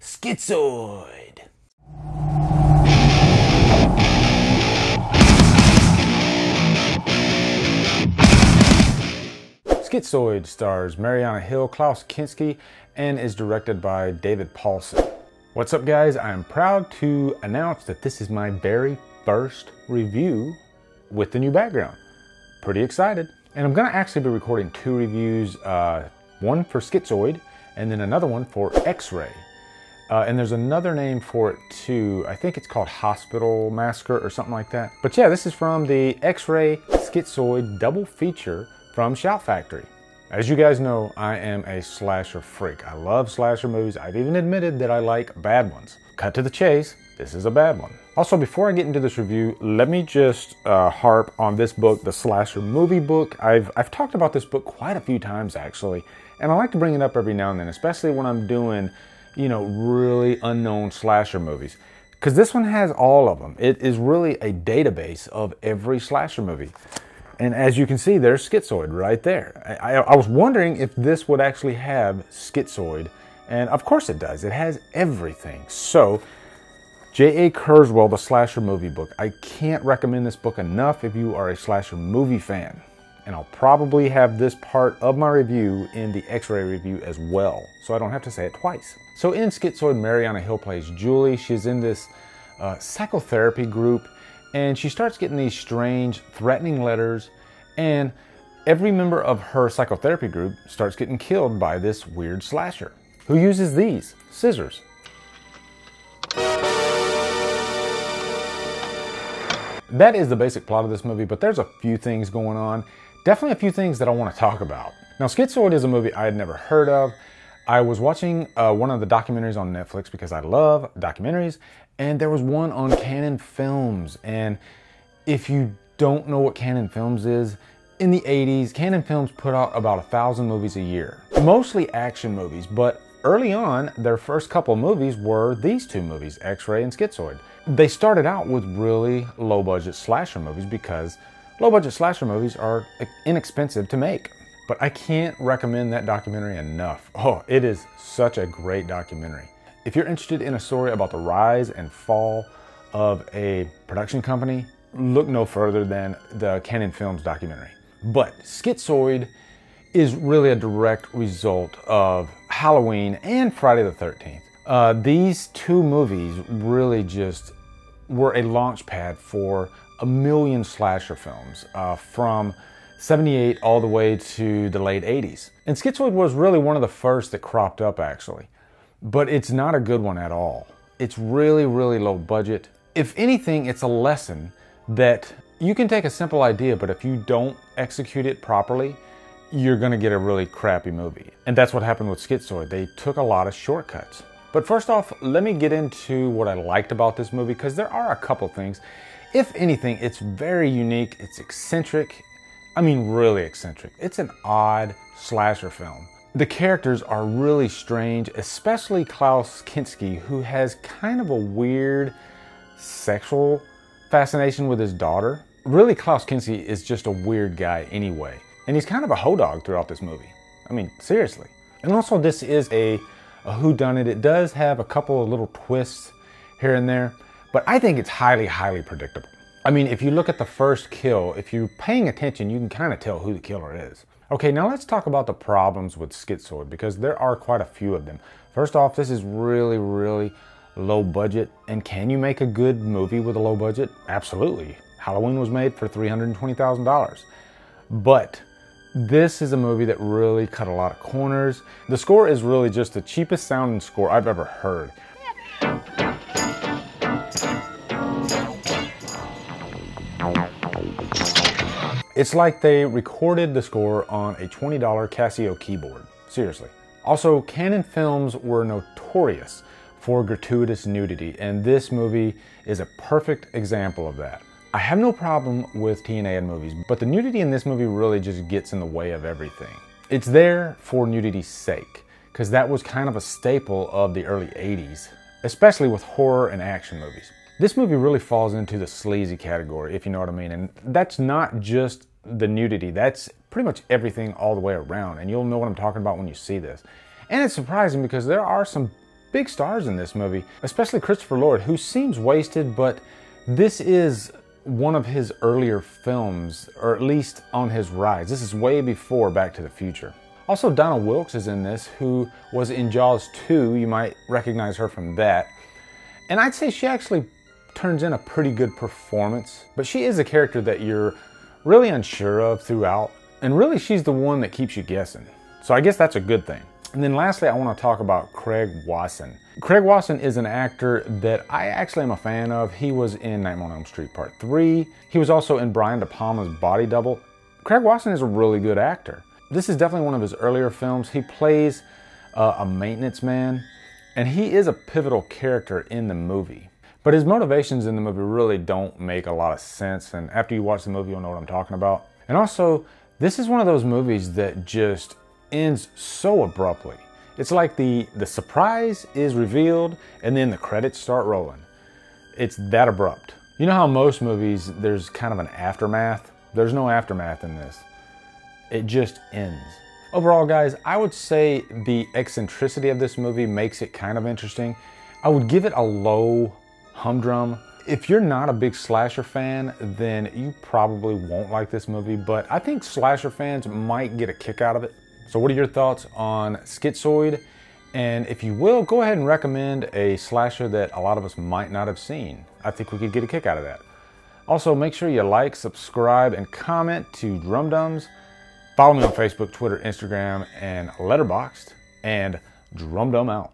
Schizoid. Schizoid stars Mariana Hill, Klaus Kinski, and is directed by David Paulson. What's up, guys? I am proud to announce that this is my very first review with the new background. Pretty excited. And I'm gonna actually be recording two reviews, one for Schizoid and then another one for X-Ray. And there's another name for it too. I think it's called Hospital Massacre or something like that. But yeah, this is from the X-Ray Schizoid double feature from Shout Factory. As you guys know, I am a slasher freak. I love slasher movies. I've even admitted that I like bad ones. Cut to the chase, this is a bad one. Also, before I get into this review, let me just harp on this book, the Slasher Movie Book. I've talked about this book quite a few times actually, and I like to bring it up every now and then, especially when I'm doing, you know, really unknown slasher movies. Because this one has all of them. It is really a database of every slasher movie. And as you can see, there's Schizoid right there. I was wondering if this would actually have Schizoid, and of course it does. It has everything. So, J.A. Kurzweil, the Slasher Movie Book. I can't recommend this book enough if you are a slasher movie fan. And I'll probably have this part of my review in the X-Ray review as well, so I don't have to say it twice. So in Schizoid, Mariana Hill plays Julie. She's in this psychotherapy group, and she starts getting these strange, threatening letters, and every member of her psychotherapy group starts getting killed by this weird slasher, who uses these scissors. That is the basic plot of this movie, but there's a few things going on. Definitely a few things that I want to talk about. Now, Schizoid is a movie I had never heard of. I was watching one of the documentaries on Netflix because I love documentaries, and there was one on Canon Films. And if you don't know what Canon Films is, in the 80s, Canon Films put out about 1,000 movies a year. Mostly action movies, but early on, their first couple of movies were these two movies, X-Ray and Schizoid. They started out with really low-budget slasher movies because low-budget slasher movies are inexpensive to make. But I can't recommend that documentary enough. Oh, it is such a great documentary. If you're interested in a story about the rise and fall of a production company, look no further than the Canon Films documentary. But Schizoid is really a direct result of Halloween and Friday the 13th. These two movies really just were a launch pad for a million slasher films from 78 all the way to the late 80s. And Schizoid was really one of the first that cropped up actually. But it's not a good one at all. It's really, really low budget. If anything, it's a lesson that you can take a simple idea, but if you don't execute it properly, you're gonna get a really crappy movie. And that's what happened with Schizoid. They took a lot of shortcuts. But first off, let me get into what I liked about this movie, because there are a couple things. If anything, it's very unique, it's eccentric. I mean, really eccentric. It's an odd slasher film. The characters are really strange, especially Klaus Kinski, who has kind of a weird sexual fascination with his daughter. Really, Klaus Kinski is just a weird guy anyway. And he's kind of a hoe dog throughout this movie. I mean, seriously. And also, this is a whodunit. It does have a couple of little twists here and there, but I think it's highly, highly predictable. I mean, if you look at the first kill, if you're paying attention, you can kind of tell who the killer is. Okay, now let's talk about the problems with Schizoid, because there are quite a few of them. First off, this is really, really low budget. And can you make a good movie with a low budget? Absolutely. Halloween was made for $320,000. But this is a movie that really cut a lot of corners. The score is really just the cheapest sounding score I've ever heard. It's like they recorded the score on a $20 Casio keyboard. Seriously. Also, Canon Films were notorious for gratuitous nudity, and this movie is a perfect example of that. I have no problem with TNA in movies, but the nudity in this movie really just gets in the way of everything. It's there for nudity's sake, because that was kind of a staple of the early 80s, especially with horror and action movies. This movie really falls into the sleazy category, if you know what I mean, and that's not just the nudity, that's pretty much everything all the way around, and you'll know what I'm talking about when you see this. And it's surprising because there are some big stars in this movie, especially Christopher Lloyd, who seems wasted, but this is one of his earlier films, or at least on his rise. This is way before Back to the Future. Also, Donna Wilkes is in this, who was in Jaws 2. You might recognize her from that. And I'd say she actually turns in a pretty good performance, but she is a character that you're really unsure of throughout, and really she's the one that keeps you guessing. So I guess that's a good thing. And then lastly, I want to talk about Craig Wasson. Craig Wasson is an actor that I actually am a fan of. He was in Nightmare on Elm Street Part 3. He was also in Brian De Palma's Body Double. Craig Wasson is a really good actor. This is definitely one of his earlier films. He plays a maintenance man, and he is a pivotal character in the movie. But his motivations in the movie really don't make a lot of sense, and after you watch the movie, you'll know what I'm talking about. And also, this is one of those movies that just ends so abruptly. It's like the surprise is revealed, and then the credits start rolling. It's that abrupt. You know how most movies, there's kind of an aftermath? There's no aftermath in this. It just ends. Overall, guys, I would say the eccentricity of this movie makes it kind of interesting. I would give it a low Humdrum. If you're not a big slasher fan, then you probably won't like this movie, but I think slasher fans might get a kick out of it. So what are your thoughts on Schizoid? And if you will, go ahead and recommend a slasher that a lot of us might not have seen. I think we could get a kick out of that. Also, make sure you like, subscribe, and comment to Drumdums. Follow me on Facebook, Twitter, Instagram, and Letterboxd. And Drumdum out.